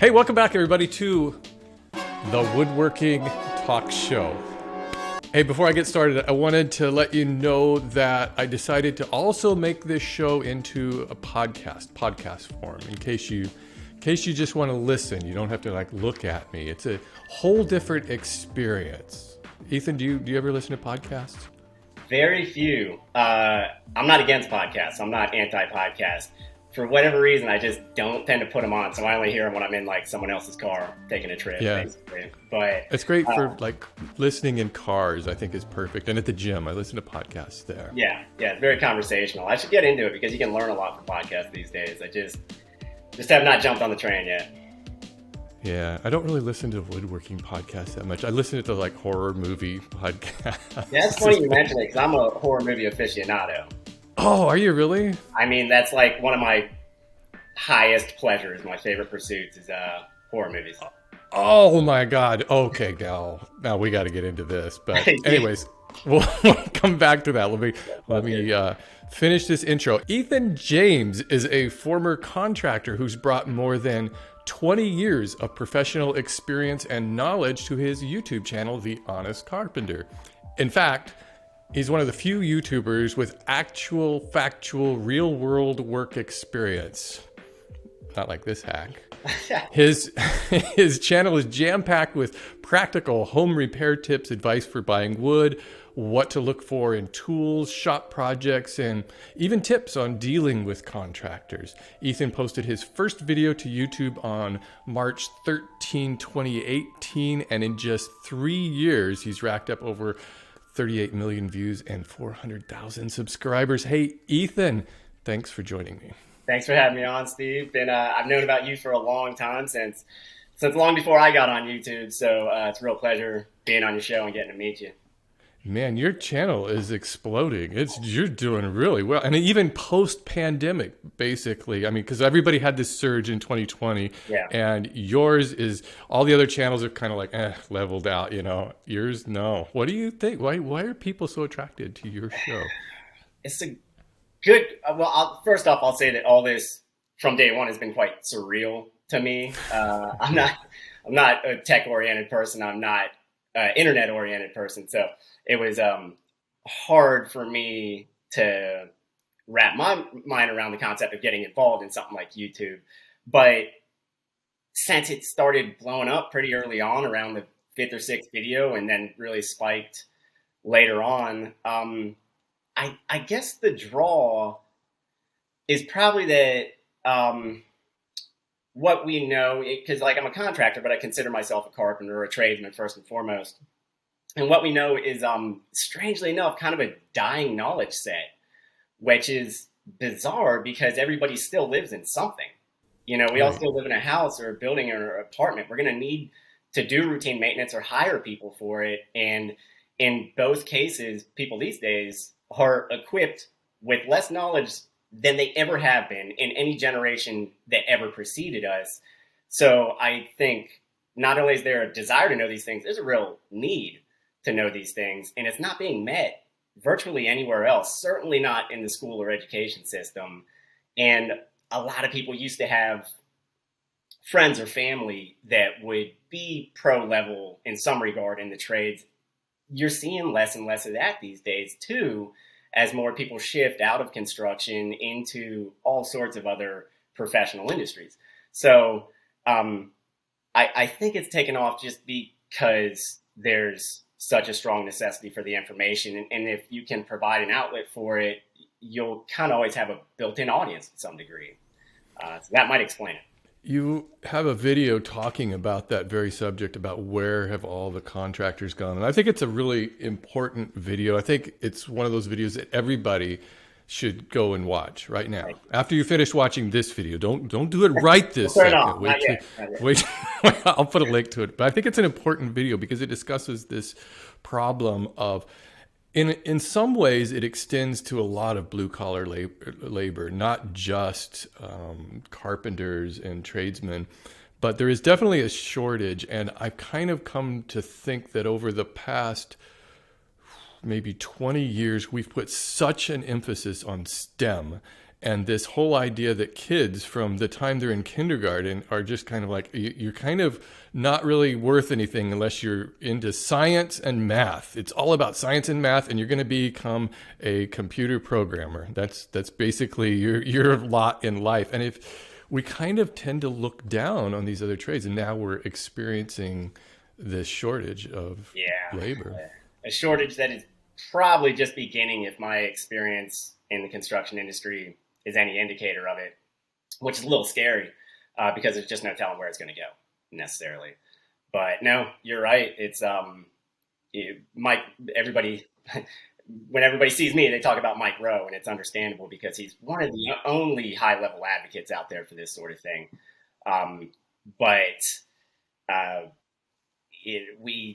Hey, welcome back everybody to the Woodworking Talk Show. Hey, before I get started, I wanted to let you know that I decided to also make this show into a podcast form in case you just want to listen. You don't have to look at me. It's a whole different experience. Ethan, do you ever listen to podcasts? Very few. I'm not against podcasts. I'm not anti-podcast. For whatever reason, I just don't tend to put them on. So I only hear them when I'm in someone else's car taking a trip, basically. But it's great for listening in cars. I think is perfect. And at the gym, I listen to podcasts there. Yeah, it's very conversational. I should get into it because you can learn a lot from podcasts these days. I just have not jumped on the train yet. Yeah, I don't really listen to woodworking podcasts that much. I listen to horror movie podcasts. Yeah, it's funny you mention it because I'm a horror movie aficionado. Oh, are you really? I mean, that's one of my highest pleasures. My favorite pursuits is horror movies. Oh my God. Okay, now we got to get into this. But anyways, we'll come back to that. Let me finish this intro. Ethan James is a former contractor who's brought more than 20 years of professional experience and knowledge to his YouTube channel, The Honest Carpenter. In fact, he's one of the few YouTubers with actual, factual, real-world work experience. Not like this hack. His channel is jam-packed with practical home repair tips, advice for buying wood, what to look for in tools, shop projects, and even tips on dealing with contractors. Ethan posted his first video to YouTube on March 13, 2018, and in just 3 years, he's racked up over 38 million views and 400,000 subscribers. Hey, Ethan, thanks for joining me. Thanks for having me on, Steve. I've known about you for a long time, since long before I got on YouTube. So it's a real pleasure being on your show and getting to meet you. Man, your channel is exploding. You're doing really well. And even post-pandemic, basically. I mean, because everybody had this surge in 2020. Yeah. And yours is, all the other channels are kind of leveled out, Yours, no. What do you think? Why are people so attracted to your show? It's a good, first off, I'll say that all this from day one has been quite surreal to me. I'm not a tech-oriented person. I'm not internet-oriented person. So it was hard for me to wrap my mind around the concept of getting involved in something like YouTube. But since it started blowing up pretty early on, around the 5th or 6th video, and then really spiked later on, I guess the draw is probably that what we know, because I'm a contractor, but I consider myself a carpenter or a tradesman first and foremost. And what we know is, strangely enough, kind of a dying knowledge set, which is bizarre because everybody still lives in something. We all still live in a house or a building or an apartment. We're going to need to do routine maintenance or hire people for it. And in both cases, people these days are equipped with less knowledge than they ever have been in any generation that ever preceded us. So I think not only is there a desire to know these things, there's a real need to know these things, and it's not being met virtually anywhere else, certainly not in the school or education system. And a lot of people used to have friends or family that would be pro level in some regard in the trades. You're seeing less and less of that these days too, as more people shift out of construction into all sorts of other professional industries. So I think it's taken off just because there's such a strong necessity for the information. And if you can provide an outlet for it, you'll kind of always have a built-in audience to some degree. So that might explain it. You have a video talking about that very subject, about where have all the contractors gone. And I think it's a really important video. I think it's one of those videos that everybody should go and watch right now. Right. After you finish watching this video, don't do it right this second. Wait, I'll put a link to it. But I think it's an important video because it discusses this problem of, in some ways, it extends to a lot of blue collar labor, not just carpenters and tradesmen. But there is definitely a shortage, and I've kind of come to think that over the past maybe 20 years, we've put such an emphasis on STEM And this whole idea that kids from the time they're in kindergarten are just kind of like, you're kind of not really worth anything unless you're into science and math. It's all about science and math, and you're going to become a computer programmer. That's basically your lot in life. And if we kind of tend to look down on these other trades, and now we're experiencing this shortage of labor. A shortage that is probably just beginning, if my experience in the construction industry is any indicator of it, which is a little scary because there's just no telling where it's going to go necessarily. But no, you're right. It's Mike. Everybody, when everybody sees me, they talk about Mike Rowe, and it's understandable because he's one of the only high-level advocates out there for this sort of thing.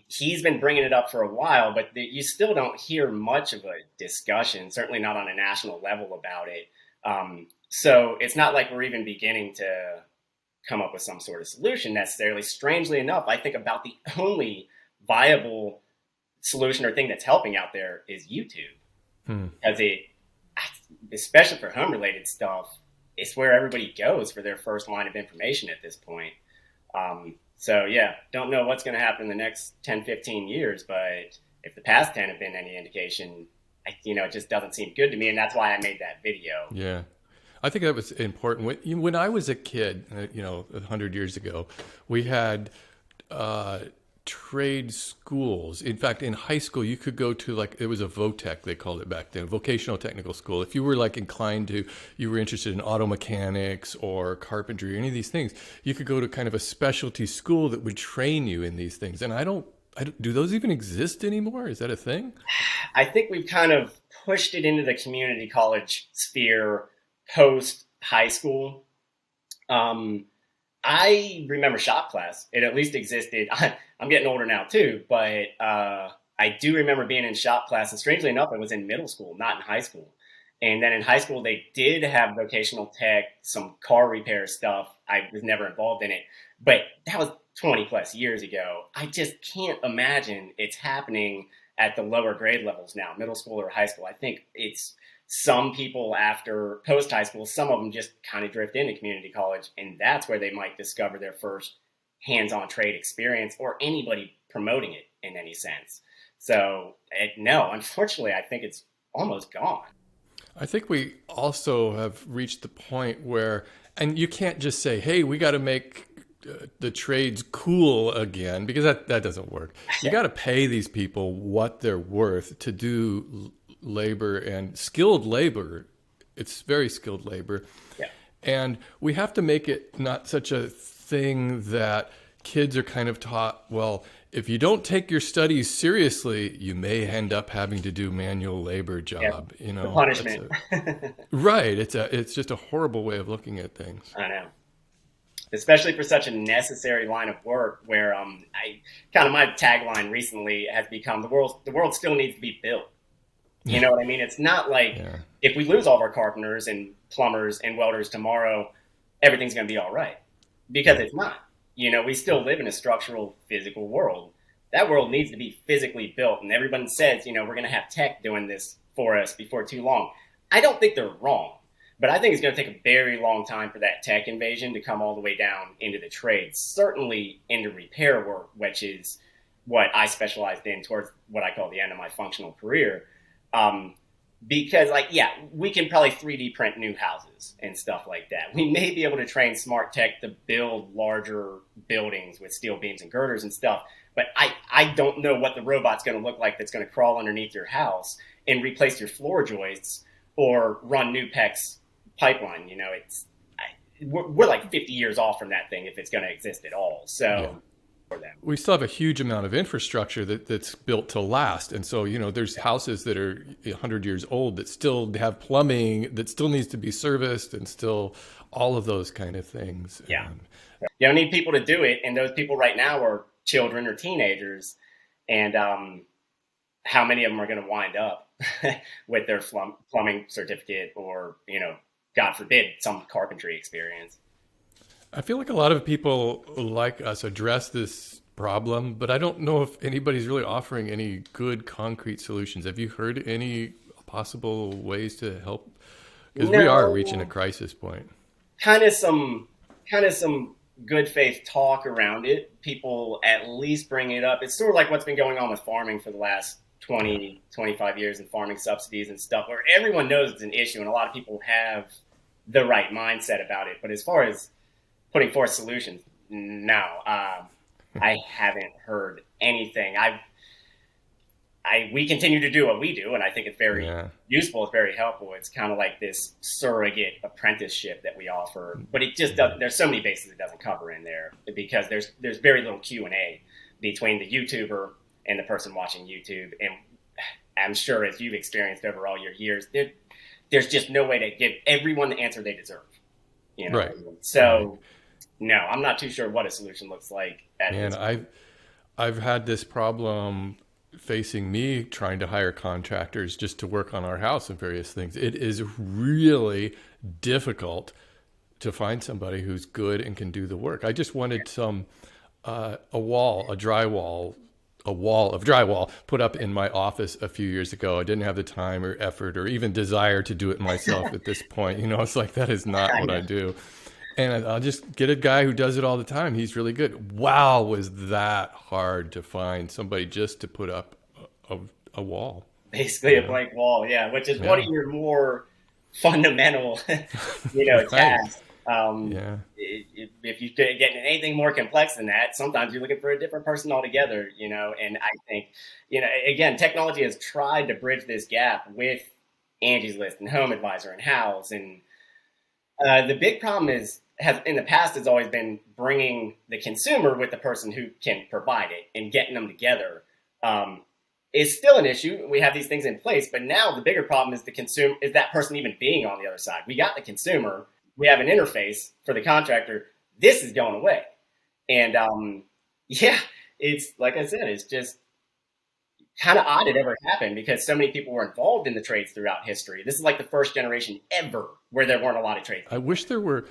He's been bringing it up for a while, but you still don't hear much of a discussion, certainly not on a national level about it. So it's not like we're even beginning to come up with some sort of solution necessarily. Strangely enough, I think about the only viable solution or thing that's helping out there is YouTube. Because especially for home related stuff, it's where everybody goes for their first line of information at this point. So yeah, don't know what's going to happen in the next 10, 15 years, but if the past 10 have been any indication, it just doesn't seem good to me. And that's why I made that video. Yeah. I think that was important. When I was a kid, 100 years ago, we had trade schools. In fact, in high school, you could go to it was a VOTEC, they called it back then, vocational technical school. If you were you were interested in auto mechanics or carpentry or any of these things, you could go to kind of a specialty school that would train you in these things. And do those even exist anymore? Is that a thing? I think we've kind of pushed it into the community college sphere post high school. I remember shop class. It at least existed. I'm getting older now too, but I do remember being in shop class. And strangely enough, it was in middle school, not in high school. And then in high school, they did have vocational tech, some car repair stuff. I was never involved in it, but that was 20 plus years ago. I just can't imagine it's happening at the lower grade levels now, middle school or high school. I think it's some people after post high school, some of them just kind of drift into community college, and that's where they might discover their first hands-on trade experience or anybody promoting it in any sense. So no, unfortunately, I think it's almost gone. I think we also have reached the point where, and you can't just say, hey, we got to make the trades cool again, because that doesn't work. You got to pay these people what they're worth to do labor, and skilled labor. It's very skilled labor. Yeah. And we have to make it not such a thing that kids are kind of taught, well, if you don't take your studies seriously, you may end up having to do manual labor job. The punishment. Right. It's just a horrible way of looking at things. I know. Especially for such a necessary line of work where my tagline recently has become the world still needs to be built. You know what I mean? It's not like if we lose all of our carpenters and plumbers and welders tomorrow, everything's going to be all right, because it's not. We still live in a structural, physical world. That world needs to be physically built. And everyone says, we're going to have tech doing this for us before too long. I don't think they're wrong, but I think it's going to take a very long time for that tech invasion to come all the way down into the trades, certainly into repair work, which is what I specialized in towards what I call the end of my functional career. Because we can probably 3D print new houses and stuff like that. We may be able to train smart tech to build larger buildings with steel beams and girders and stuff. But I don't know what the robot's going to look like that's going to crawl underneath your house and replace your floor joists or run new PEX pipeline. We're like 50 years off from that thing if it's going to exist at all. So. We still have a huge amount of infrastructure that's built to last. And so, there's houses that are 100 years old that still have plumbing that still needs to be serviced, and still all of those kind of things. Yeah. You don't need people to do it. And those people right now are children or teenagers. And how many of them are going to wind up with their plumbing certificate or, God forbid, some carpentry experience? I feel like a lot of people like us address this problem, but I don't know if anybody's really offering any good concrete solutions. Have you heard any possible ways to help Because we are No, reaching a crisis point. kind of some kind of some good faith talk around it. People at least bring it up. It's sort of like what's been going on with farming for the last Yeah. 20, 25 years, and farming subsidies and stuff, where everyone knows it's an issue and a lot of people have the right mindset about it. But as far as putting forth solutions, no, I haven't heard anything. We continue to do what we do, and I think it's very Yeah. useful. It's very helpful. It's kind of like this surrogate apprenticeship that we offer, but it just does. There's so many bases it doesn't cover in there because there's very little Q&A between the YouTuber and the person watching YouTube. And I'm sure, as you've experienced over all your years, there's just no way to give everyone the answer they deserve. You know, Right. so no, I'm not too sure what a solution looks like at And this. I've had this problem facing me trying to hire contractors just to work on our house and various things. It is really difficult to find somebody who's good and can do the work. I just wanted a wall of drywall put up in my office a few years ago. I didn't have the time or effort or even desire to do it myself at this point. You know, it's like, that is not I what know. I do. And I'll just get a guy who does it all the time. He's really good. Wow, was that hard to find somebody just to put up a, a wall. Basically You a know? blank wall, yeah, which is one of Yeah. your more fundamental, Right. tasks. Yeah. If you get anything more complex than that, sometimes you're looking for a different person altogether, and I think, again, technology has tried to bridge this gap with Angie's List and Home Advisor and House, and the big problem has in the past has always been bringing the consumer with the person who can provide it and getting them together. Is still an issue. We have these things in place, but now the bigger problem is the consumer, is that person even being on the other side. We got the consumer, we have an interface for the contractor. This is going away, and yeah, it's like I said, it's just kind of odd it ever happened because so many people were involved in the trades throughout history. This is like the first generation ever where there weren't a lot of trades. I wish there were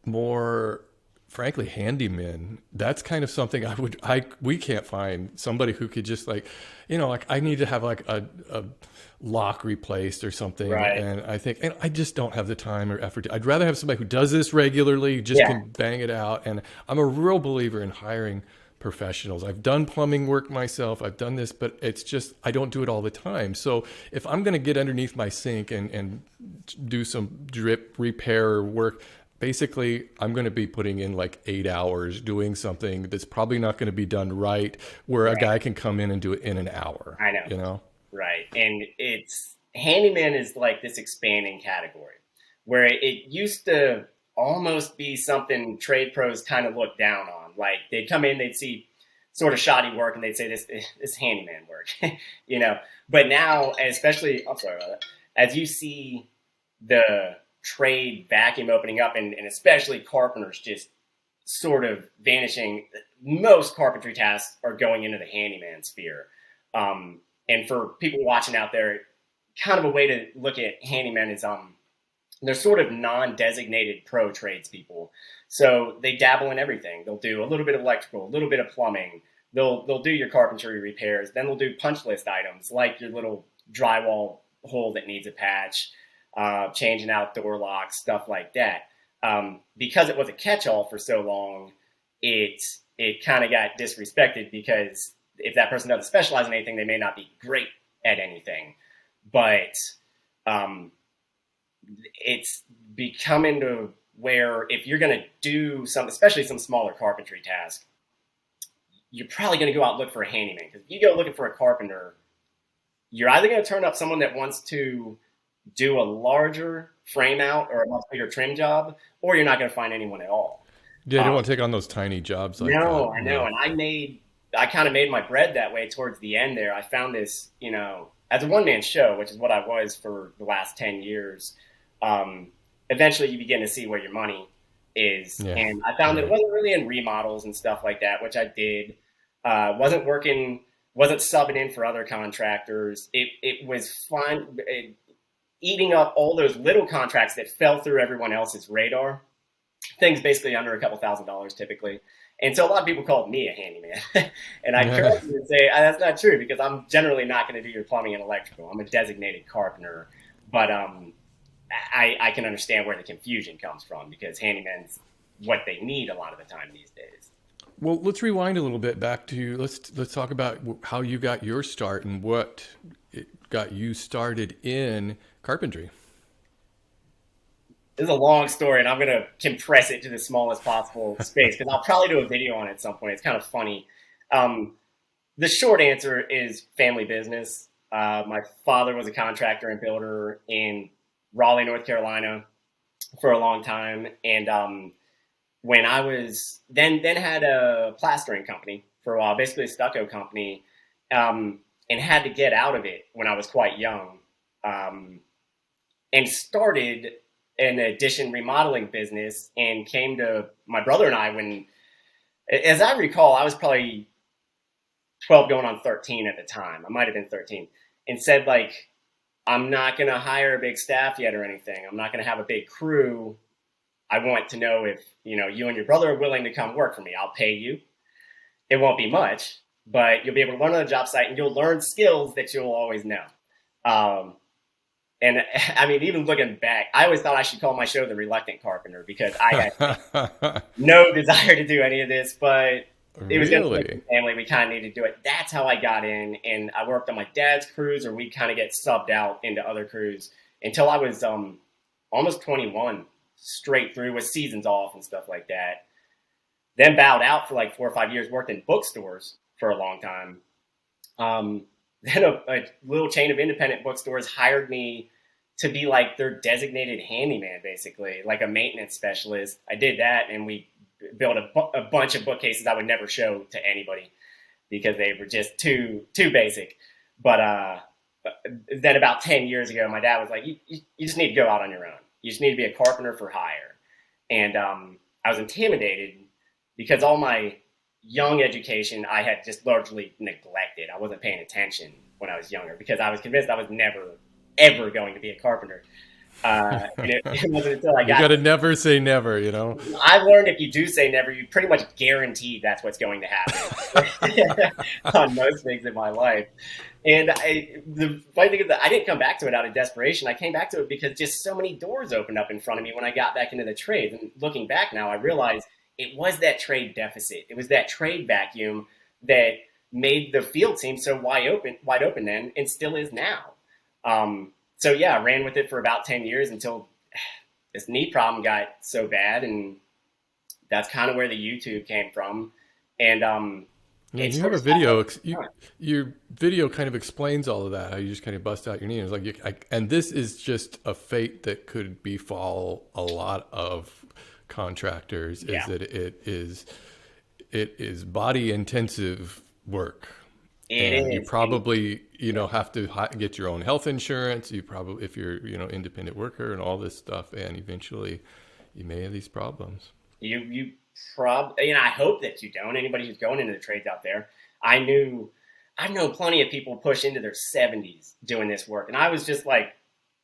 more, frankly, handymen. That's kind of something we can't find somebody who could just like, like I need to have like a lock replaced or something. Right. And I just don't have the time or effort. I'd rather have somebody who does this regularly, just Yeah. can bang it out. And I'm a real believer in hiring professionals. I've done plumbing work myself. I've done this, but it's just, I don't do it all the time. So if I'm going to get underneath my sink and do some drip repair work, basically I'm going to be putting in like 8 hours doing something that's probably not going to be done right, where a guy can come in and do it in an hour, I know. you know? Right. And it's handyman is like this expanding category where it used to almost be something trade pros kind of look down on. Like they'd come in, they'd see sort of shoddy work and they'd say this handyman work, But now, especially, I'm sorry about that, as you see the trade vacuum opening up and especially carpenters just sort of vanishing, most carpentry tasks are going into the handyman sphere. And for people watching out there, kind of a way to look at handyman is they're sort of non-designated pro tradespeople. So they dabble in everything. They'll do a little bit of electrical, a little bit of plumbing. They'll do your carpentry repairs. Then they'll do punch list items like your little drywall hole that needs a patch, changing out door locks, stuff like that. Because it was a catch-all for so long, it kind of got disrespected because if that person doesn't specialize in anything, they may not be great at anything. But it's becoming to where if you're going to do some, especially some smaller carpentry task, you're probably going to go out and look for a handyman. Because if you go looking for a carpenter, you're either going to turn up someone that wants to do a larger frame out or a much bigger trim job, or you're not going to find anyone at all. Yeah, I don't want to take on those tiny jobs like that. No, I know. And I kind of made my bread that way towards the end there. I found this, as a one-man show, which is what I was for the last 10 years. Eventually you begin to see where your money is. Yeah. And I found that it wasn't really in remodels and stuff like that, which I did. Wasn't subbing in for other contractors. It was fun eating up all those little contracts that fell through everyone else's radar. Things basically under a couple $1,000s typically. And so a lot of people called me a handyman. And I correct you and say, that's not true because I'm generally not going to do your plumbing and electrical. I'm a designated carpenter. But I can understand where the confusion comes from, because handyman's what they need a lot of the time these days. Well, let's rewind a little bit back to let's talk about how you got your start and what got you started in carpentry. This is a long story, and I'm going to compress it to the smallest possible space, because I'll probably do a video on it at some point. It's kind of funny. The short answer is family business. My father was a contractor and builder in Raleigh, North Carolina for a long time. And when I was then had a plastering company for a while, basically a stucco company, and had to get out of it when I was quite young, and started an addition remodeling business, and came to my brother and I when, as I recall, I was probably 12 going on 13 at the time. I might have been 13, and said, like, I'm not going to hire a big staff yet or anything. I'm not going to have a big crew. I want to know if, you and your brother are willing to come work for me. I'll pay you. It won't be much, but you'll be able to learn on the job site, and you'll learn skills that you'll always know. And I mean, even looking back, I always thought I should call my show The Reluctant Carpenter, because I had no desire to do any of this, but it was going to family. We kind of needed to do it. That's how I got in. And I worked on my dad's crews, or we kind of get subbed out into other crews until I was almost 21, straight through, with seasons off and stuff like that. Then bowed out for like 4 or 5 years, worked in bookstores for a long time. Then a little chain of independent bookstores hired me to be like their designated handyman, basically, like a maintenance specialist. I did that, and we built a bunch of bookcases I would never show to anybody because they were just too basic. But then about 10 years ago, my dad was like, you just need to go out on your own. You just need to be a carpenter for hire. And I was intimidated because all my young education I had just largely neglected. I wasn't paying attention when I was younger because I was convinced I was never, ever going to be a carpenter. And it wasn't until I got... You got to never say never, I learned if you do say never, you pretty much guarantee that's what's going to happen on most things in my life. And the funny thing is that I didn't come back to it out of desperation. I came back to it because just so many doors opened up in front of me when I got back into the trades. And looking back now, I realized it was that trade deficit. It was that trade vacuum that made the field seem so wide open then, and still is now. So yeah, I ran with it for about 10 years until this knee problem got so bad, and that's kind of where the YouTube came from. And you have a video. Your video kind of explains all of that. How you just kind of bust out your knee. It's like, and this is just a fate that could befall a lot of contractors. Is that it is body intensive work. You probably, have to get your own health insurance. You probably, if you're, independent worker and all this stuff, and eventually you may have these problems. You probably, I hope that you don't. Anybody who's going into the trades out there, I've known plenty of people push into their 70s doing this work. And I was like,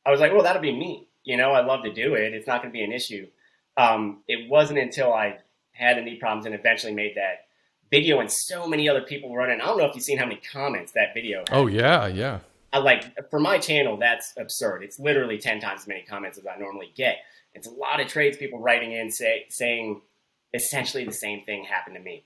well, that'll be me. I love to do it. It's not going to be an issue. It wasn't until I had the knee problems and eventually made that video, and so many other people were running. I don't know if you've seen how many comments that video had. Oh yeah. For my channel, that's absurd. It's literally 10 times as many comments as I normally get. It's a lot of tradespeople writing in saying essentially the same thing happened to me.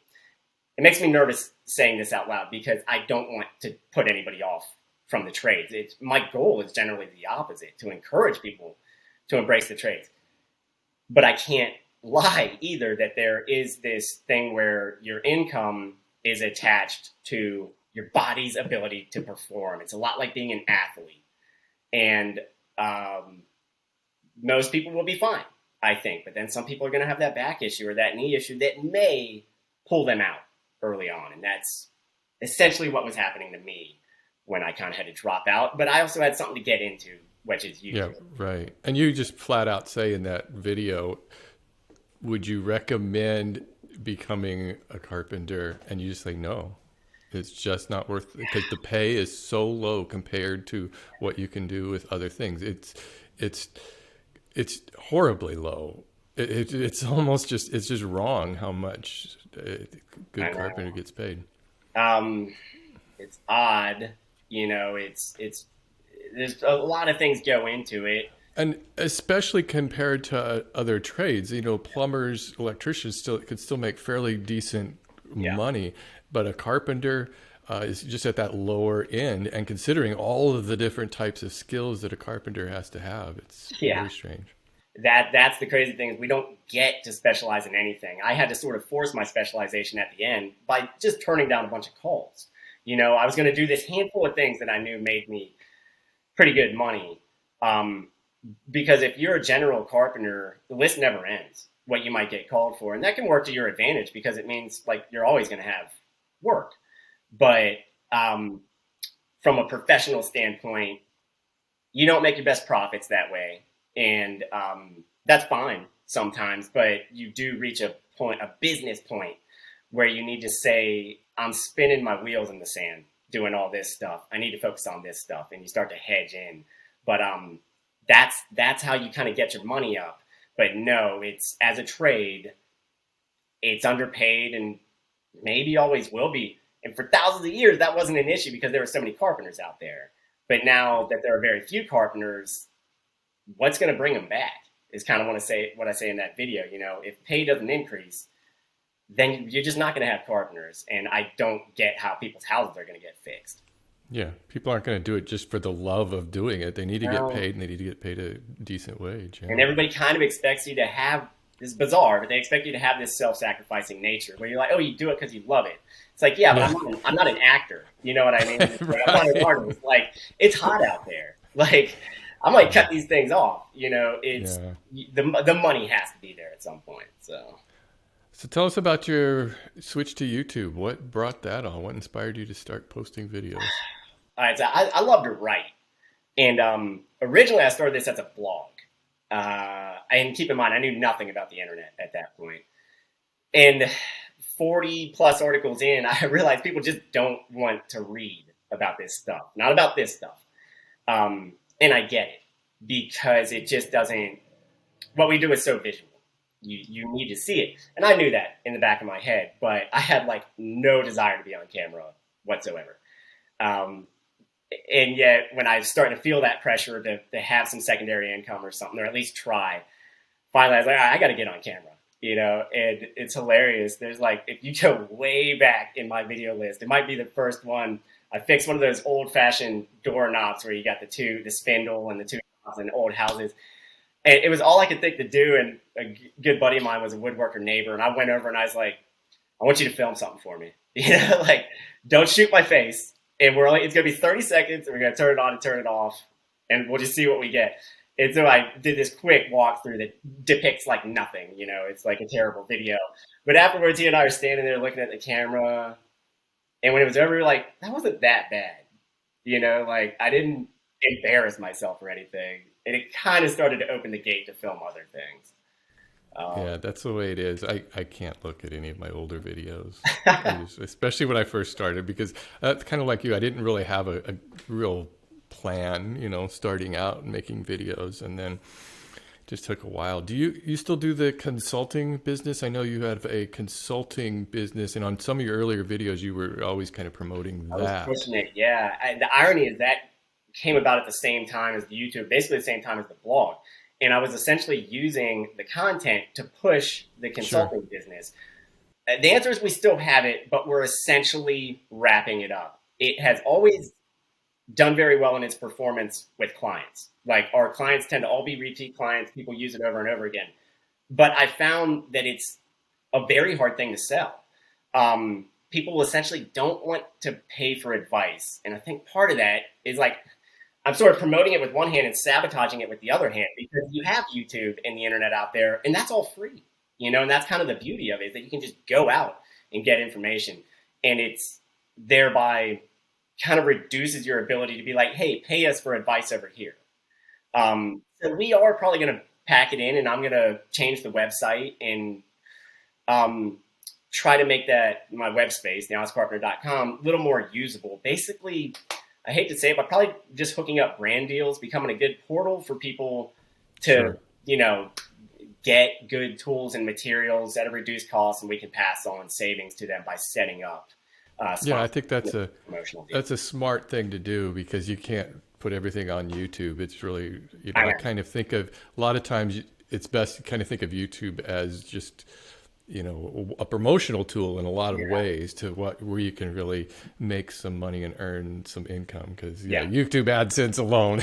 It makes me nervous saying this out loud because I don't want to put anybody off from the trades. My goal is generally the opposite, to encourage people to embrace the trades. But I can't lie either that there is this thing where your income is attached to your body's ability to perform. It's a lot like being an athlete. And most people will be fine, I think. But then some people are going to have that back issue or that knee issue that may pull them out early on. And that's essentially what was happening to me when I kind of had to drop out. But I also had something to get into, which is YouTube. Yeah, right. And you just flat out say in that video, would you recommend becoming a carpenter? And you just say, no, it's just not worth it, because the pay is so low compared to what you can do with other things. It's horribly low. It's almost it's just wrong how much a good carpenter gets paid. It's odd, there's a lot of things go into it. And especially compared to other trades, plumbers, electricians could still make fairly decent Yeah. money, but a carpenter is just at that lower end. And considering all of the different types of skills that a carpenter has to have, it's Yeah. very strange. That's the crazy thing is we don't get to specialize in anything. I had to sort of force my specialization at the end by just turning down a bunch of calls. I was going to do this handful of things that I knew made me pretty good money. Because if you're a general carpenter, the list never ends, what you might get called for. And that can work to your advantage because it means like you're always going to have work. But from a professional standpoint, you don't make your best profits that way. And that's fine sometimes, but you do reach a business point where you need to say, I'm spinning my wheels in the sand doing all this stuff. I need to focus on this stuff. And you start to hedge in. But that's how you kind of get your money up. But no, it's as a trade, it's underpaid and maybe always will be. And for thousands of years, that wasn't an issue because there were so many carpenters out there. But now that there are very few carpenters, what's going to bring them back is kind of what I say in that video. If pay doesn't increase, then you're just not going to have carpenters. And I don't get how people's houses are going to get fixed. Yeah, people aren't going to do it just for the love of doing it. They need to get paid, and they need to get paid a decent wage. Yeah. And everybody kind of expects you to have this bizarre, but they expect you to have this self-sacrificing nature where you're like, oh, you do it because you love it. It's like, yeah, but I'm not an actor. You know what I mean? Right. I'm not an artist. Like, it's hot out there. Like, I might cut these things off. It's the money has to be there at some point. So tell us about your switch to YouTube. What brought that on? What inspired you to start posting videos? All right, so I love to write. And originally I started this as a blog. And keep in mind, I knew nothing about the internet at that point. And 40 plus articles in, I realized people just don't want to read about this stuff. Not about this stuff. And I get it because it just doesn't, what we do is so visual. You need to see it. And I knew that in the back of my head, but I had like no desire to be on camera whatsoever. And yet when I was starting to feel that pressure to have some secondary income or something, or at least try, finally I was like, all right, I got to get on camera, and it's hilarious. There's like, if you go way back in my video list, it might be the first one. I fixed one of those old fashioned doorknobs where you got the spindle and the two knobs in old houses. And it was all I could think to do. And a good buddy of mine was a woodworker neighbor. And I went over and I was like, I want you to film something for me. Like, don't shoot my face. And it's going to be 30 seconds. And we're going to turn it on and turn it off. And we'll just see what we get. And so I did this quick walkthrough that depicts like nothing. It's like a terrible video. But afterwards, he and I are standing there looking at the camera. And when it was over, we were like, that wasn't that bad. Like I didn't embarrass myself or anything. And it kind of started to open the gate to film other things. Yeah, that's the way it is. I can't look at any of my older videos, especially when I first started, because that's kind of like you. I didn't really have a real plan, starting out and making videos, and then it just took a while. Do you still do the consulting business? I know you have a consulting business, and on some of your earlier videos, you were always kind of promoting that. I was pushing it, yeah. The irony is that came about at the same time as the YouTube, basically the same time as the blog. And I was essentially using the content to push the consulting business. The answer is we still have it, but we're essentially wrapping it up. It has always done very well in its performance with clients. Like our clients tend to all be repeat clients. People use it over and over again. But I found that it's a very hard thing to sell. People essentially don't want to pay for advice. And I think part of that is like, I'm sort of promoting it with one hand and sabotaging it with the other hand because you have YouTube and the internet out there and that's all free, and that's kind of the beauty of it is that you can just go out and get information and it's thereby kind of reduces your ability to be like, hey, pay us for advice over here. So we are probably going to pack it in and I'm going to change the website and try to make that my web space, honestcarpenter.com, a little more usable. Basically, I hate to say it, but probably just hooking up brand deals, becoming a good portal for people to, get good tools and materials at a reduced cost, and we can pass on savings to them by setting up. I think that's a smart thing to do because you can't put everything on YouTube. It's really, I kind of think of, a lot of times it's best to kind of think of YouTube as just, a promotional tool in a lot of ways to where you can really make some money and earn some income, because YouTube AdSense alone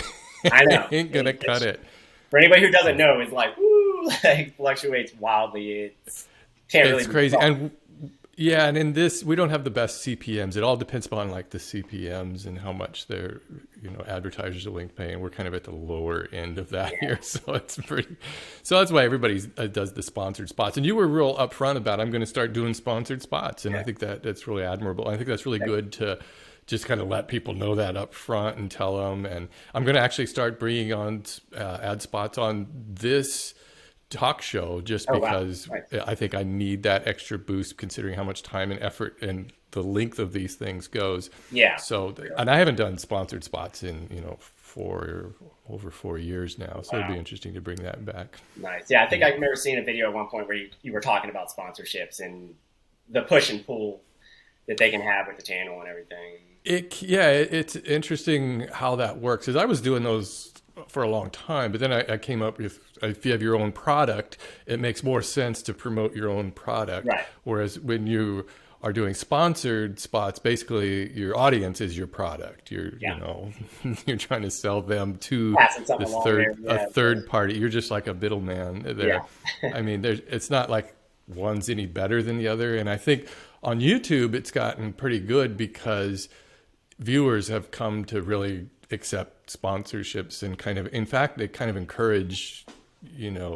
ain't gonna cut it. For anybody who doesn't know, it's like, woo, like fluctuates wildly. It's crazy. And in this, we don't have the best CPMs. It all depends upon like the CPMs and how much their, advertisers are willing to pay. And we're kind of at the lower end of that here. So that's why everybody does the sponsored spots. And you were real upfront about, I'm going to start doing sponsored spots. And I think that's really admirable. I think that's really good to just kind of let people know that up front and tell them. And I'm going to actually start bringing on ad spots on this talk show just because I think I need that extra boost, considering how much time and effort and the length of these things goes. So and I haven't done sponsored spots in over 4 years now, so it'd be interesting to bring that back. Nice. I think I remember seeing a video at one point where you were talking about sponsorships and the push and pull that they can have with the channel and everything. It's interesting how that works, because I was doing those for a long time, but then I came up with, if you have your own product, it makes more sense to promote your own product. Whereas when you are doing sponsored spots, basically your audience is your product. You're you're trying to sell them to a third party. You're just like a middleman there. I mean, it's not like one's any better than the other. And I think on YouTube it's gotten pretty good because viewers have come to really accept sponsorships, and in fact they kind of encourage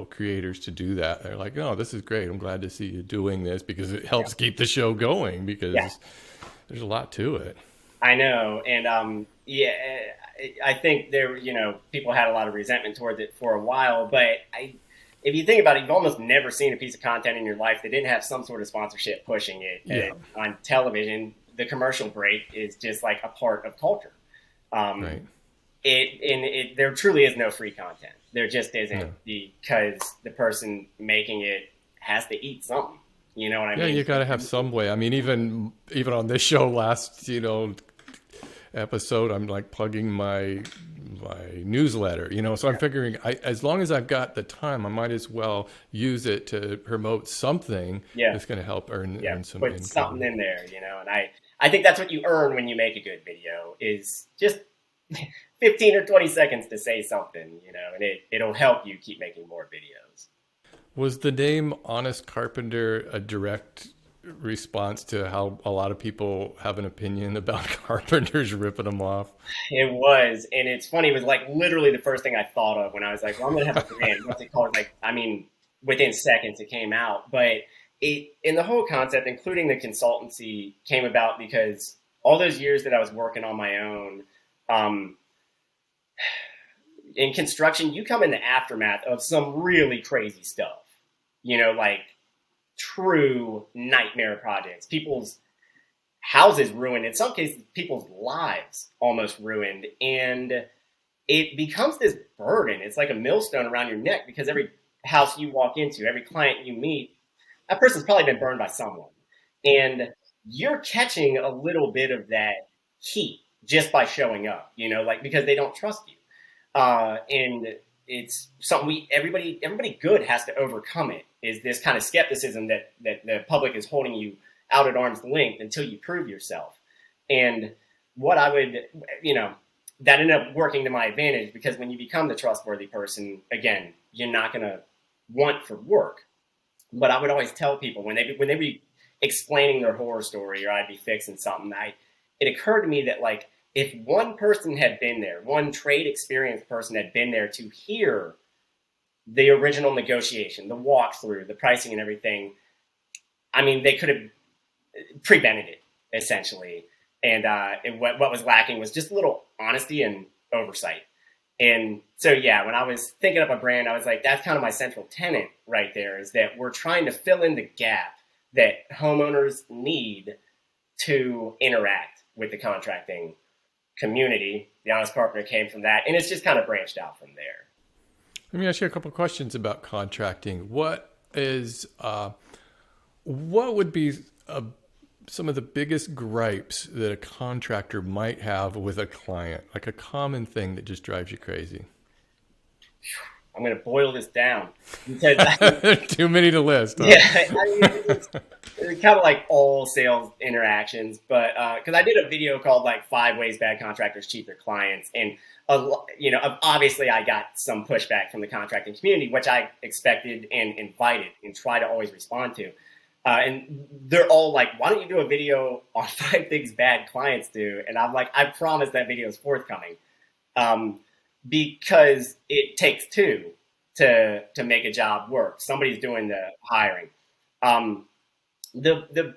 creators to do that. They're like, oh, this is great, I'm glad to see you doing this, because it helps keep the show going, because there's a lot to it. I know. And I think there people had a lot of resentment towards it for a while, but if you think about it, you've almost never seen a piece of content in your life that didn't have some sort of sponsorship pushing it. On television, the commercial break is just like a part of culture. There truly is no free content. There just isn't, because the person making it has to eat something. You know what I mean? Yeah, you got to have some way. I mean, even on this show last, episode, I'm like plugging my newsletter, so I'm figuring as long as I've got the time, I might as well use it to promote something that's going to help earn some put income. Something in there, and I think that's what you earn when you make a good video, is just 15 or 20 seconds to say something, and it'll help you keep making more videos. Was the name Honest Carpenter a direct response to how a lot of people have an opinion about carpenters ripping them off? It was. And it's funny. It was like literally the first thing I thought of when I was like, well, I'm going to have a brand. What's it called? Within seconds it came out. But in the whole concept, including the consultancy, came about because all those years that I was working on my own, in construction, you come in the aftermath of some really crazy stuff, like true nightmare projects, people's houses ruined, in some cases, people's lives almost ruined. And it becomes this burden. It's like a millstone around your neck, because every house you walk into, every client you meet, that person's probably been burned by someone. And you're catching a little bit of that heat just by showing up, because they don't trust you. And it's something everybody good has to overcome. It is this kind of skepticism that the public is holding you out at arm's length until you prove yourself. And what I would, that ended up working to my advantage, because when you become the trustworthy person, again, you're not going to want for work. But I would always tell people when they be explaining their horror story, or I'd be fixing something, it occurred to me that, like, if one person had been there, one trade experienced person had been there to hear the original negotiation, the walkthrough, the pricing and everything, I mean, they could have prevented it, essentially. And what was lacking was just a little honesty and oversight. And so, when I was thinking up a brand, I was like, that's kind of my central tenet right there, is that we're trying to fill in the gap that homeowners need to interact with the contracting community. The Honest Carpenter came from that, and it's just kind of branched out from there. Let me ask you a couple of questions about contracting. What would be some of the biggest gripes that a contractor might have with a client? Like a common thing that just drives you crazy? I'm going to boil this down because Too many to list. Huh? yeah, it's kind of like all sales interactions, but because I did a video called like 5 Ways Bad Contractors Cheat Their Clients, and obviously I got some pushback from the contracting community, which I expected and invited and try to always respond to. And they're all like, why don't you do a video on 5 things bad clients do? And I'm like, I promise that video is forthcoming. Because it takes two to make a job work. Somebody's doing the hiring. The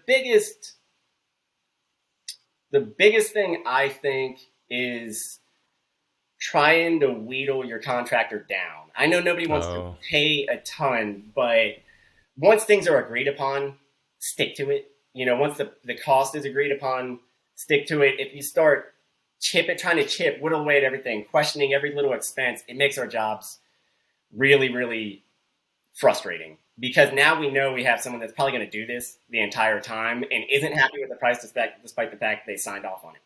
biggest thing I think is trying to wheedle your contractor down. I know nobody wants to pay a ton, but once things are agreed upon, stick to it. Once the cost is agreed upon, stick to it. If you start trying to whittle away at everything, questioning every little expense, it makes our jobs really, really frustrating, because now we know we have someone that's probably going to do this the entire time and isn't happy with the price despite the fact they signed off on it.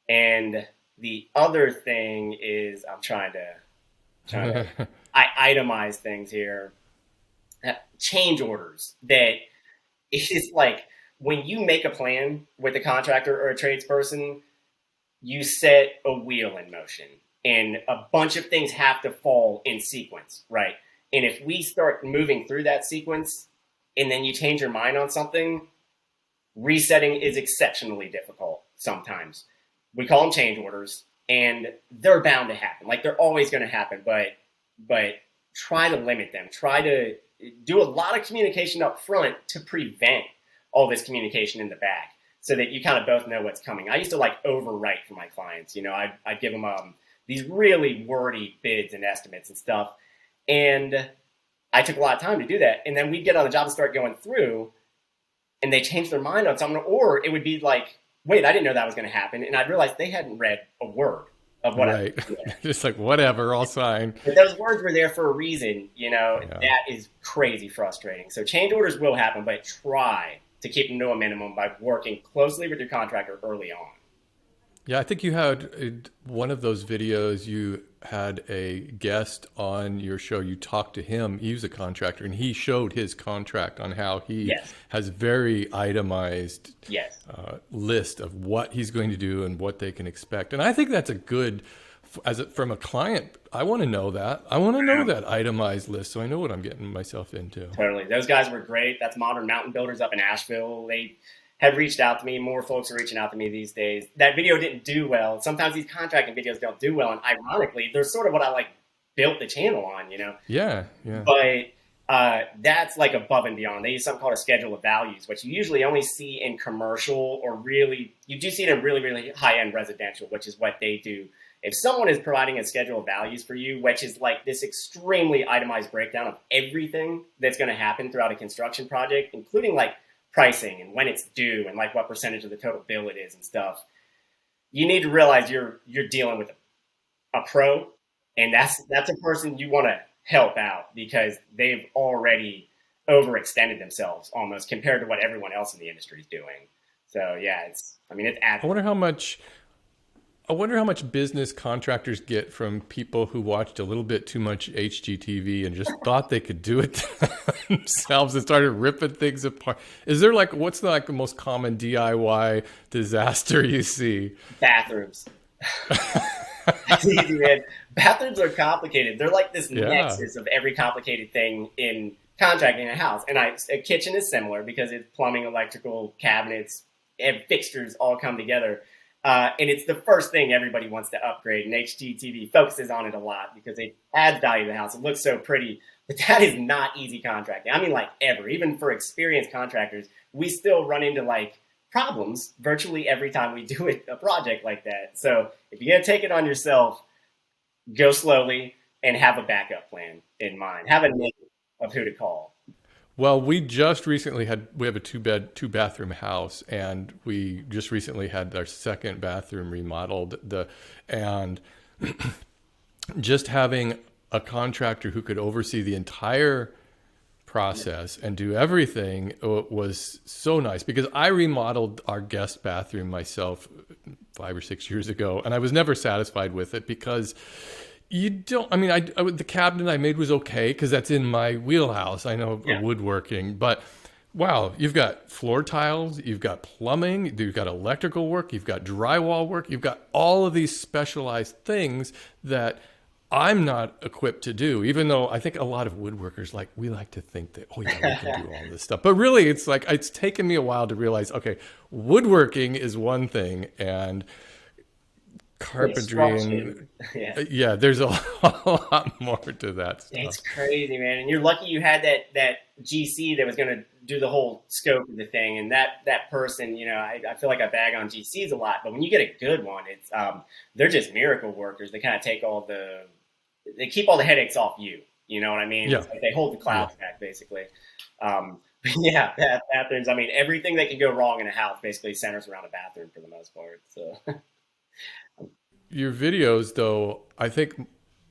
And the other thing is, I'm trying to itemize things here. Change orders. That is like, when you make a plan with a contractor or a tradesperson, you set a wheel in motion and a bunch of things have to fall in sequence, right? And if we start moving through that sequence and then you change your mind on something, resetting is exceptionally difficult sometimes. We call them change orders, and they're bound to happen. Like, they're always going to happen, but try to limit them. Try to do a lot of communication up front to prevent all this communication in the back, so that you kind of both know what's coming. I used to overwrite for my clients. I'd give them these really wordy bids and estimates and stuff. And I took a lot of time to do that. And then we'd get on the job and start going through, and they changed their mind on something, or it would be like, wait, I didn't know that was going to happen. And I'd realize they hadn't read a word of what I was doing. Just like, whatever, I'll sign. But those words were there for a reason, That is crazy frustrating. So change orders will happen, but try to keep them to a minimum by working closely with your contractor early on. Yeah, I think you had one of those videos, you had a guest on your show. You talked to him. He was a contractor, and he showed his contract on how he has very itemized list of what he's going to do and what they can expect. And I think that's a good, from a client, I want to know that. I want to know that itemized list, so I know what I'm getting myself into. Totally. Those guys were great. That's Modern Mountain Builders up in Asheville. They have reached out to me. More folks are reaching out to me these days. That video didn't do well. Sometimes these contracting videos don't do well, and ironically, they're sort of what I built the channel on, Yeah. But that's above and beyond. They use something called a schedule of values, which you usually only see in commercial, or you do see it in really, really high-end residential, which is what they do. If someone is providing a schedule of values for you, which is this extremely itemized breakdown of everything that's going to happen throughout a construction project, including pricing and when it's due and what percentage of the total bill it is and stuff, you need to realize you're dealing with a pro, and that's a person you want to help out, because they've already overextended themselves almost compared to what everyone else in the industry is doing. So yeah, it's I wonder how much business contractors get from people who watched a little bit too much HGTV and just thought they could do it themselves and started ripping things apart. Is there what's the most common DIY disaster you see? Bathrooms. That's easy, man. Bathrooms are complicated. They're this nexus of every complicated thing in contracting a house. And a kitchen is similar, because it's plumbing, electrical, cabinets, and fixtures all come together. And it's the first thing everybody wants to upgrade, and HGTV focuses on it a lot because it adds value to the house. It looks so pretty, but that is not easy contracting. Ever. Even for experienced contractors, we still run into problems virtually every time we do a project like that. So if you're going to take it on yourself, go slowly and have a backup plan in mind. Have a name of who to call. Well, we have a two bathroom house, and we just recently had our second bathroom remodeled. And just having a contractor who could oversee the entire process and do everything was so nice, because I remodeled our guest bathroom myself 5 or 6 years ago, and I was never satisfied with it because you don't, I mean, the cabinet I made was okay because that's in my wheelhouse. I know woodworking, but wow, you've got floor tiles, you've got plumbing, you've got electrical work, you've got drywall work, you've got all of these specialized things that I'm not equipped to do, even though I think a lot of woodworkers, like, we like to think that, oh yeah, we can do all this stuff. But really, it's like, it's taken me a while to realize, okay, woodworking is one thing, and carpentry and there's a lot more to that stuff. It's crazy, man. And you're lucky you had that GC that was going to do the whole scope of the thing. And that person, you know, I feel like I bag on GCs a lot, but when you get a good one, it's they're just miracle workers. They kind of take they keep all the headaches off you. You know what I mean? Yeah. It's like they hold the clouds back, basically. Bathrooms. I mean, everything that can go wrong in a house basically centers around a bathroom for the most part. So. Your videos, though, I think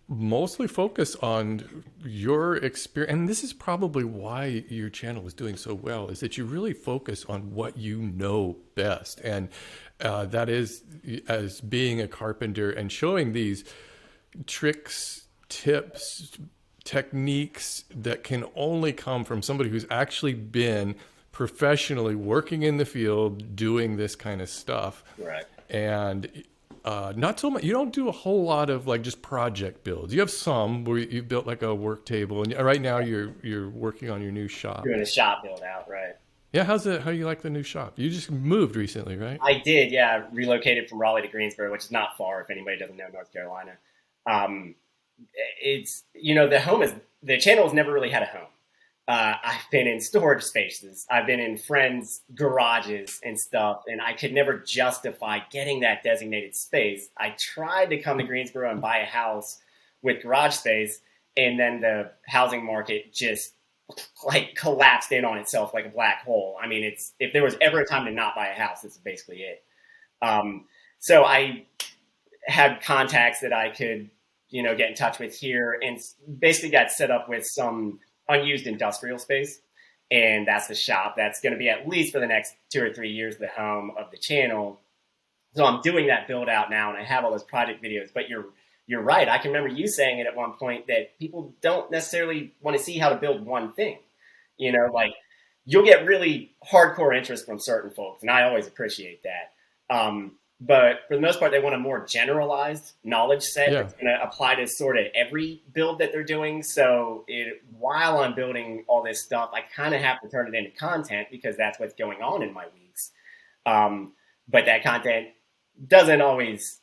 mostly focus on your experience. And this is probably why your channel is doing so well, is that you really focus on what you know best. And that is as being a carpenter and showing these tricks, tips, techniques that can only come from somebody who's actually been professionally working in the field doing this kind of stuff. Right. And not so much. You don't do a whole lot of like just project builds. You have some where you've built like a work table, and right now you're working on your new shop. Doing a shop build out, right? Yeah, how do you like the new shop? You just moved recently, right? I did, yeah. Relocated from Raleigh to Greensboro, which is not far if anybody doesn't know North Carolina. It's, you know, the channel has never really had a home. I've been in storage spaces. I've been in friends' garages and stuff, and I could never justify getting that designated space. I tried to come to Greensboro and buy a house with garage space, and then the housing market just like collapsed in on itself like a black hole. I mean, if there was ever a time to not buy a house, this is basically it. So I had contacts that I could, you know, get in touch with here, and basically got set up with some unused industrial space. And that's the shop. That's going to be at least for the next 2 or 3 years, the home of the channel. So I'm doing that build out now, and I have all those project videos, but you're right. I can remember you saying it at one point that people don't necessarily want to see how to build one thing. You know, like you'll get really hardcore interest from certain folks, and I always appreciate that. But for the most part, they want a more generalized knowledge set that's going to apply to sort of every build that they're doing. So while I'm building all this stuff, I kind of have to turn it into content because that's what's going on in my weeks. But that content doesn't always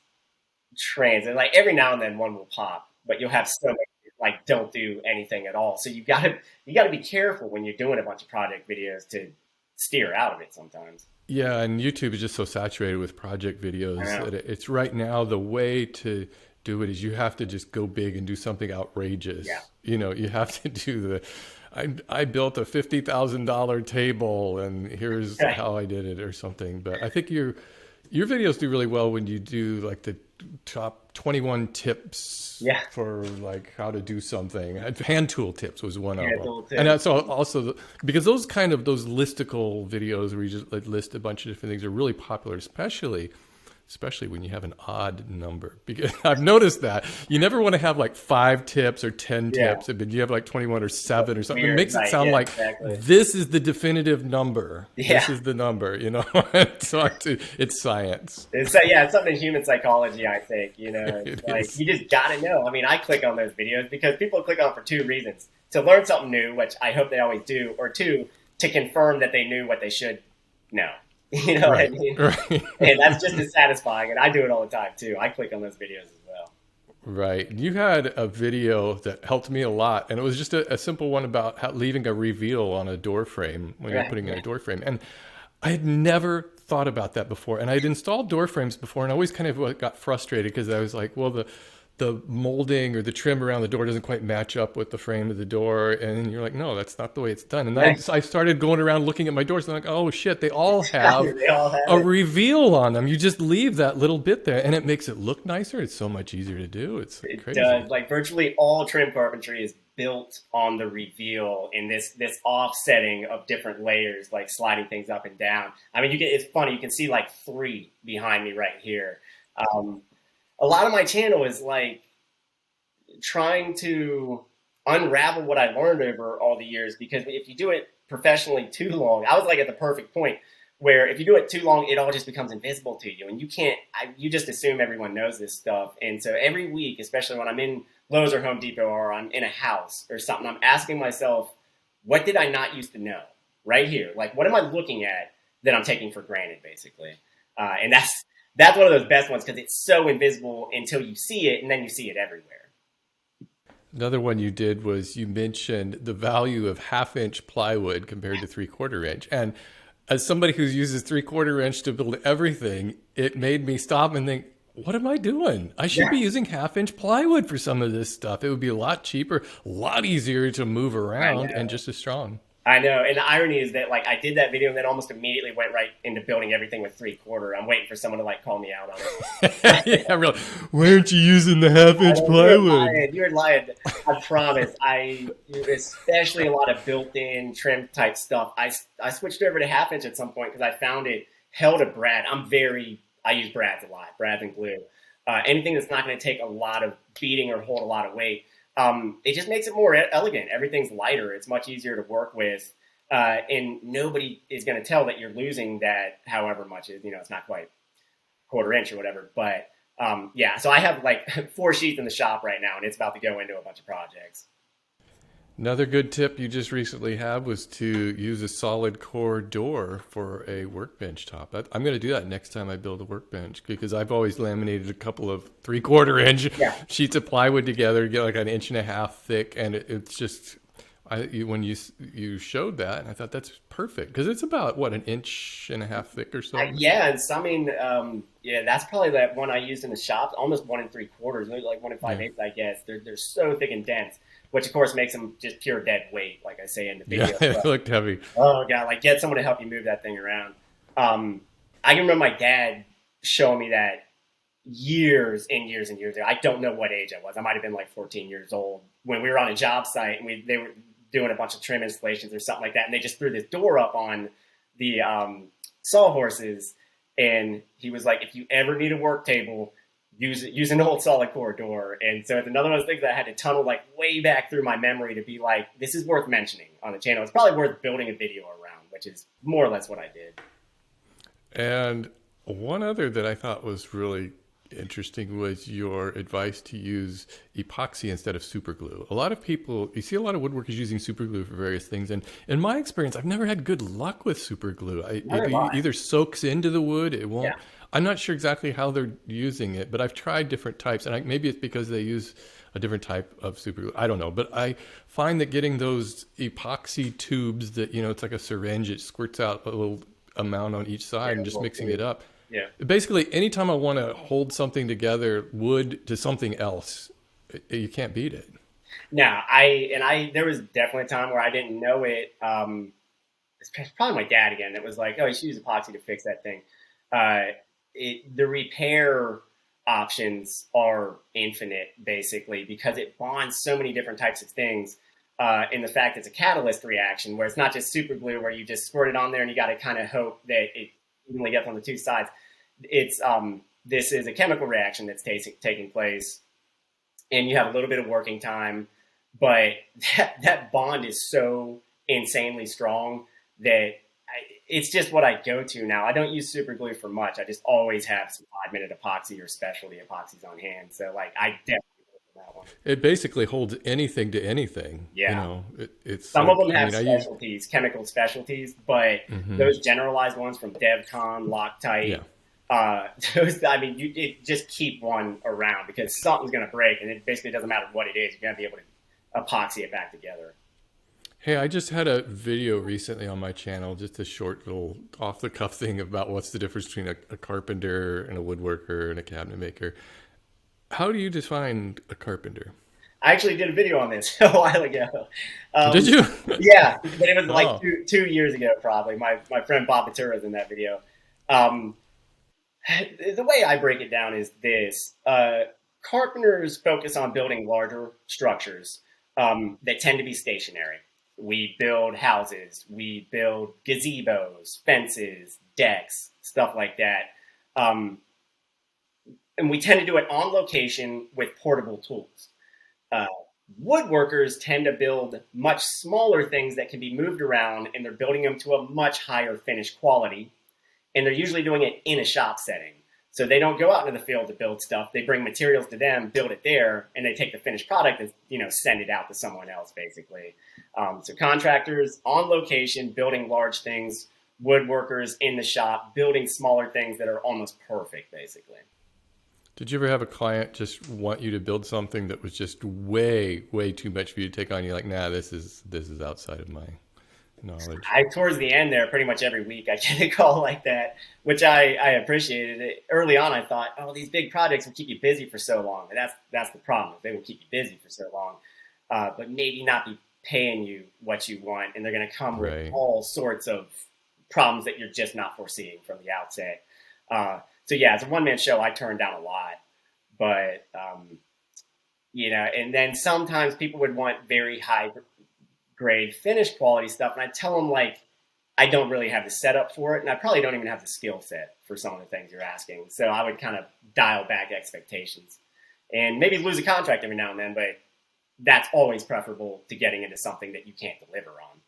translate. Like every now and then one will pop, but you'll have so many like don't do anything at all. So you got to be careful when you're doing a bunch of project videos to steer out of it sometimes. Yeah, and YouTube is just so saturated with project videos that it's right now the way to do it is you have to just go big and do something outrageous. Yeah. You know, you have to do I built a $50,000 table and here's how I did it or something. But I think your videos do really well when you do like the top 21 tips for like how to do something. Hand tool tips was one of them. And that's also because those listicle videos where you just like list a bunch of different things are really popular, especially when you have an odd number. Because I've noticed that you never want to have like 5 tips or 10 tips, but you have like 21 or 7 or something. It makes it sound like this is the definitive number. Yeah. This is the number, you know. So it's science. It's something human psychology, I think. You know, it's like you just got to know. I mean, I click on those videos because people click on for 2 reasons: to learn something new, which I hope they always do, or 2, to confirm that they knew what they should know. You know what I mean? Right. And that's just as satisfying. And I do it all the time, too. I click on those videos as well. Right. You had a video that helped me a lot. And it was just a simple one about leaving a reveal on a door frame when you're putting in a door frame. And I had never thought about that before. And I'd installed door frames before and I always kind of got frustrated because I was like, well, the molding or the trim around the door doesn't quite match up with the frame of the door, and you're like, no, that's not the way it's done. And then I started going around looking at my doors, and I'm like, oh shit, they all have They all have a it. reveal on them. You just leave that little bit there, and it makes it look nicer. It's so much easier to do. It's It crazy. does. Like virtually all trim carpentry is built on the reveal in this offsetting of different layers, like sliding things up and down. I mean, it's funny. You can see like 3 behind me right here. A lot of my channel is like trying to unravel what I learned over all the years, because if you do it professionally too long, I was like at the perfect point where if you do it too long, it all just becomes invisible to you, and you can't. You just assume everyone knows this stuff. And so every week, especially when I'm in Lowe's or Home Depot or I'm in a house or something, I'm asking myself, what did I not used to know right here? Like, what am I looking at that I'm taking for granted, basically? And that's one of those best ones, because it's so invisible until you see it, and then you see it everywhere. Another one you did was you mentioned the value of 1/2-inch plywood compared to 3/4 inch. And as somebody who uses 3/4 inch to build everything, it made me stop and think, what am I doing? I should be using 1/2-inch plywood for some of this stuff. It would be a lot cheaper, a lot easier to move around, and just as strong. I know, and the irony is that like I did that video and then almost immediately went right into building everything with 3/4. I'm waiting for someone to like call me out on it. Yeah, really. Why aren't you using the 1/2-inch plywood? You're lying. I promise. Especially a lot of built-in trim type stuff. I switched over to 1/2-inch at some point because I found it held a brad. I use brads a lot, brads and glue. Anything that's not going to take a lot of beating or hold a lot of weight. It just makes it more elegant. Everything's lighter. It's much easier to work with. And nobody is going to tell that you're losing that however much is, it's not quite 1/4 inch or whatever. But yeah, so I have like 4 sheets in the shop right now, and it's about to go into a bunch of projects. Another good tip you just recently had was to use a solid core door for a workbench top. I'm going to do that next time I build a workbench, because I've always laminated a couple of 3/4 inch sheets of plywood together, get like 1.5 inches thick, and it's just when you showed that, and I thought that's perfect, because it's about what, 1.5 inches thick or so. Yeah, and so I mean, that's probably that one I used in the shop, almost 1 3/4, maybe like 1 5/8, I guess. They're so thick and dense, which of course makes them just pure dead weight, like I say in the video. Yeah, it looked heavy. Oh god, like get someone to help you move that thing around. I can remember my dad showing me that years and years and years ago. I don't know what age I was. I might have been like 14 years old when we were on a job site and they were doing a bunch of trim installations or something like that, and they just threw this door up on the sawhorses, and he was like, if you ever need a work table, use an old solid core door. And so it's another one of those things that I had to tunnel like way back through my memory to be like, this is worth mentioning on the channel. It's probably worth building a video around, which is more or less what I did. And one other that I thought was really interesting was your advice to use epoxy instead of super glue. A lot of people, you see a lot of woodworkers using super glue for various things, and in my experience, I've never had good luck with super glue. It either soaks into the wood, it won't. Yeah. I'm not sure exactly how they're using it, but I've tried different types, and maybe it's because they use a different type of super glue. I don't know, but I find that getting those epoxy tubes that, it's like a syringe, it squirts out a little amount on each side, and just mixing it up. Yeah. Basically, anytime I want to hold something together, wood to something else, you can't beat it. No, there was definitely a time where I didn't know it. It's probably my dad again. That was like, oh, you should use epoxy to fix that thing. The repair options are infinite, basically, because it bonds so many different types of things. In the fact it's a catalyst reaction, where it's not just super glue, where you just squirt it on there and you got to kind of hope that it evenly gets on the two sides. It's this is a chemical reaction that's taking place, and you have a little bit of working time, but that bond is so insanely strong that it's just what I go to now. I don't use super glue for much. I just always have some 5-minute epoxy or specialty epoxies on hand. So like I definitely go for that one. It basically holds anything to anything. Yeah. It's some of them have specialties, chemical specialties, but those generalized ones from DevCon, Loctite, those, you just keep one around because something's going to break, and it basically doesn't matter what it is. You're going to be able to epoxy it back together. Hey, I just had a video recently on my channel, just a short little off-the-cuff thing about what's the difference between a carpenter and a woodworker and a cabinet maker. how do you define a carpenter? I actually did a video on this a while ago. Did you? Yeah, but it was like Oh, 2 years ago, probably. My friend Bob Ventura is in that video. Um, the way I break it down is this: carpenters focus on building larger structures that tend to be stationary. We build houses, we build gazebos, fences, decks, stuff like that. Um, and we tend to do it on location with portable tools. Uh, Woodworkers tend to build much smaller things that can be moved around, and they're building them to a much higher finish quality. And they're usually doing it in a shop setting. So they don't go out into the field to build stuff. They bring materials to them, build it there, and they take the finished product and send it out to someone else, basically. So contractors on location building large things, woodworkers in the shop building smaller things that are almost perfect, basically. did you ever have a client just want you to build something that was just way, way too much for you to take on? You're like, nah, this is outside of my knowledge. Towards the end there, pretty much every week I get a call like that, which I appreciated it. Early on, I thought, oh, these big projects will keep you busy for so long. And that's the problem. They will keep you busy for so long, but maybe not be paying you what you want. And they're going to come with all sorts of problems that you're just not foreseeing from the outset. So yeah, as a one-man show, I turned down a lot, but, and then sometimes people would want very high grade finish quality stuff. And I tell them, like, I don't really have the setup for it. And I probably don't even have the skill set for some of the things you're asking. So I would kind of dial back expectations and maybe lose a contract every now and then, but that's always preferable to getting into something that you can't deliver on.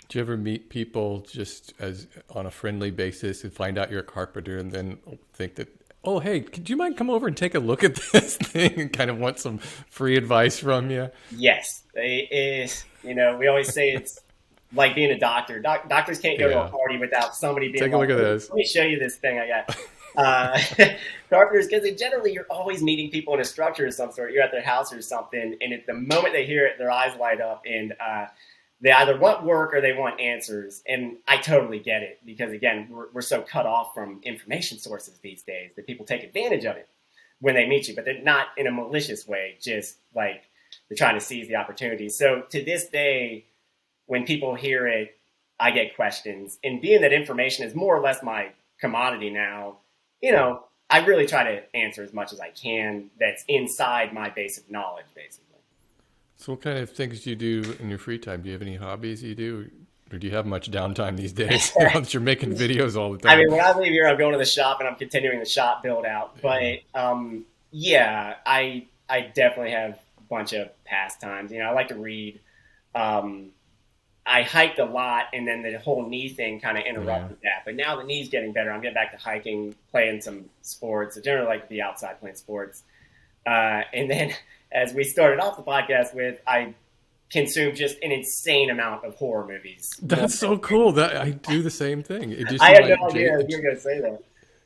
Do you ever meet people just as on a friendly basis and find out you're a carpenter and then think that, oh, hey, do you mind come over and take a look at this thing and kind of want some free advice from you? Yes. We always say it's like being a doctor. Doctors can't go to a party without somebody being take a look at this. Let me show you this thing I got. Carpenters, because generally you're always meeting people in a structure of some sort. You're at their house or something, and at the moment they hear it, their eyes light up, and they either want work or they want answers. And I totally get it, because again, we're so cut off from information sources these days that people take advantage of it when they meet you, but they're not in a malicious way, just like they're trying to seize the opportunity. So to this day, when people hear it, I get questions. And being that information is more or less my commodity now, I really try to answer as much as I can that's inside my base of knowledge, basically. So what kind of things do you do in your free time? Do you have any hobbies you do? Or do you have much downtime these days now that you're making videos all the time? I mean, when I leave here, I'm going to the shop and I'm continuing the shop build out. But I definitely have a bunch of pastimes. I like to read. I hiked a lot, and then the whole knee thing kind of interrupted that. But now the knee's getting better. I'm getting back to hiking, playing some sports. I generally like to be outside playing sports. And then, as we started off the podcast with, I consume just an insane amount of horror movies. That's so cool. That I do the same thing. I had no idea you were going to say that.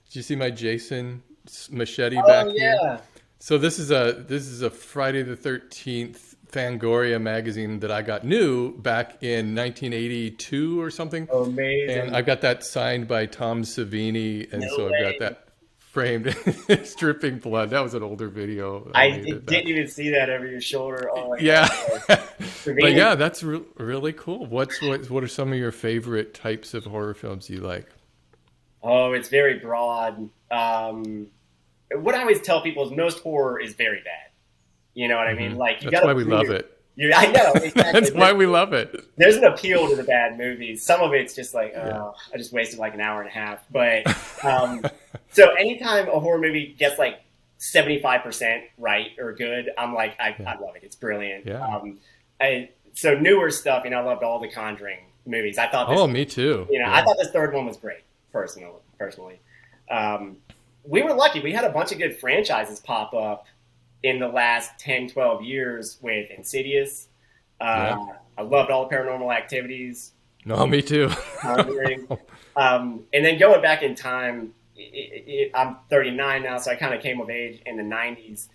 Did you see my Jason machete back here? Yeah. So this is a Friday the 13th Fangoria magazine that I got new back in 1982 or something. Amazing. And I got that signed by Tom Savini, and so I've got that framed. It's dripping blood. That was an older video. I didn't even see that over your shoulder. Oh my yeah. God. But yeah, that's really cool. What are some of your favorite types of horror films you like? Oh, it's very broad. What I always tell people is most horror is very bad. You know what I mean? Like, that's why we love it. I know. Exactly. That's why we love it. There's an appeal to the bad movies. Some of it's just like, I just wasted like an hour and a half. But so anytime a horror movie gets like 75% right or good, I'm like, I love it. It's brilliant. Yeah. So newer stuff, I loved all the Conjuring movies. I thought. Me too. I thought this third one was great. Personally, we were lucky. We had a bunch of good franchises pop up in the last 10, 12 years with Insidious. I loved all the Paranormal Activities. No, me too. Conjuring. And then going back in time, I'm 39 now, so I kind of came of age in the 90s.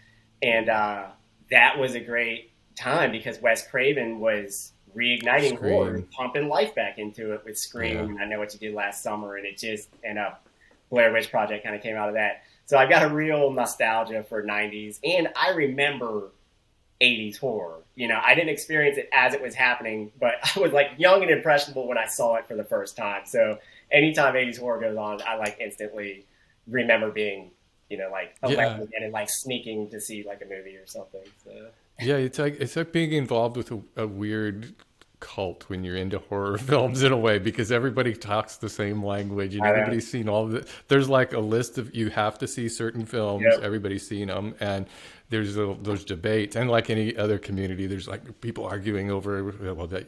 And that was a great time because Wes Craven was reigniting horror, pumping life back into it with Scream. And I Know What You Did Last Summer, and Blair Witch Project kind of came out of that. So I've got a real nostalgia for 90s, and I remember 80s horror. You know, I didn't experience it as it was happening, but I was like young and impressionable when I saw it for the first time. So anytime 80s horror goes on, I like instantly remember being, you know, like 11 again and like sneaking to see like a movie or something. So yeah, it's like being involved with a weird cult when you're into horror films in a way, because everybody talks the same language and everybody's seen all of it. There's like a list of, you have to see certain films. Yep. Everybody's seen them, and there's those debates, and like any other community, there's like people arguing over, well, that,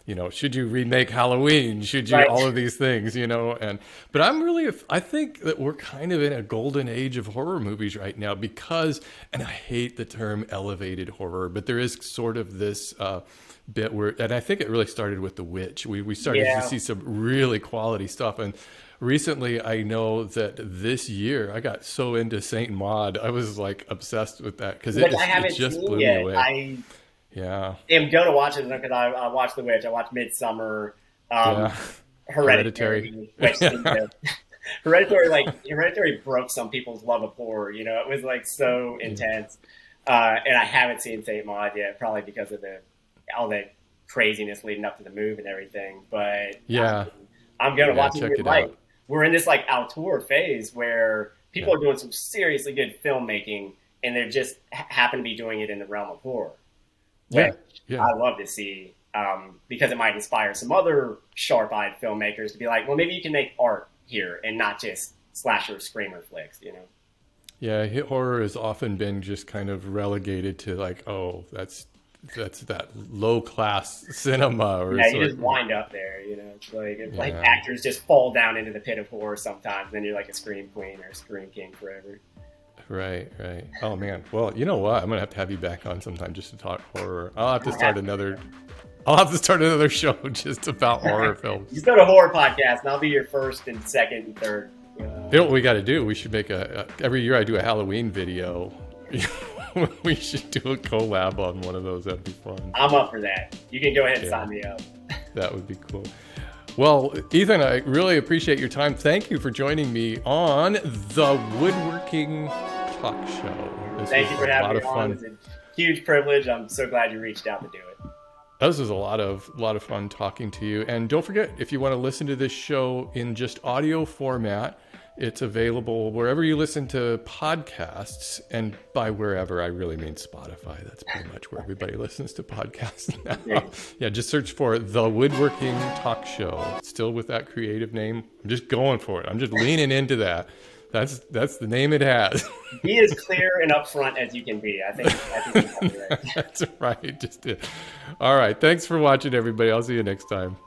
you know, should you remake Halloween? Should you all of these things, you know? And but I think that we're kind of in a golden age of horror movies right now, because, and I hate the term elevated horror, but there is sort of this bit where, and I think it really started with The Witch. We started to see some really quality stuff, and recently I know that this year I got so into Saint Maud. I was like obsessed with that because it just blew me away. I am going to watch it because I watched The Witch. I watched Midsummer, Hereditary. Hereditary broke some people's love of horror. You know, it was like so intense. And I haven't seen Saint Maud yet, probably because of all the craziness leading up to the move and everything. But I'm going to watch it. Like, we're in this like auteur phase where people are doing some seriously good filmmaking, and they're just happen to be doing it in the realm of horror. Which I love to see, because it might inspire some other sharp-eyed filmmakers to be like, well, maybe you can make art here and not just slasher screamer flicks, you know? Yeah, hit horror has often been just kind of relegated to like, oh, that's that low class cinema, or you just wind up there, you know. It's like actors just fall down into the pit of horror sometimes, then you're like a scream queen or a scream king forever. Right. Oh man. Well, you know what? I'm gonna have to have you back on sometime just to talk horror. I'll have to start another show just about horror films. You start a horror podcast, and I'll be your first and second and third. You know what we got to do? We should make every year I do a Halloween video. We should do a collab on one of those. That'd be fun. I'm up for that. You can go ahead and sign me up. That would be cool. Well, Ethan, I really appreciate your time. Thank you for joining me on the Woodworking Talk Show. Thank you for having me on. It was a huge privilege. I'm so glad you reached out to do it. This was a lot of fun talking to you. And don't forget, if you want to listen to this show in just audio format, it's available wherever you listen to podcasts. And by wherever, I really mean Spotify. That's pretty much where everybody listens to podcasts now. Yeah, just search for The Woodworking Talk Show. Still with that creative name. I'm just going for it. I'm just leaning into that. That's the name it has. Be as clear and upfront as you can be. I think you're right. That's right. Just it. All right. Thanks for watching, everybody. I'll see you next time.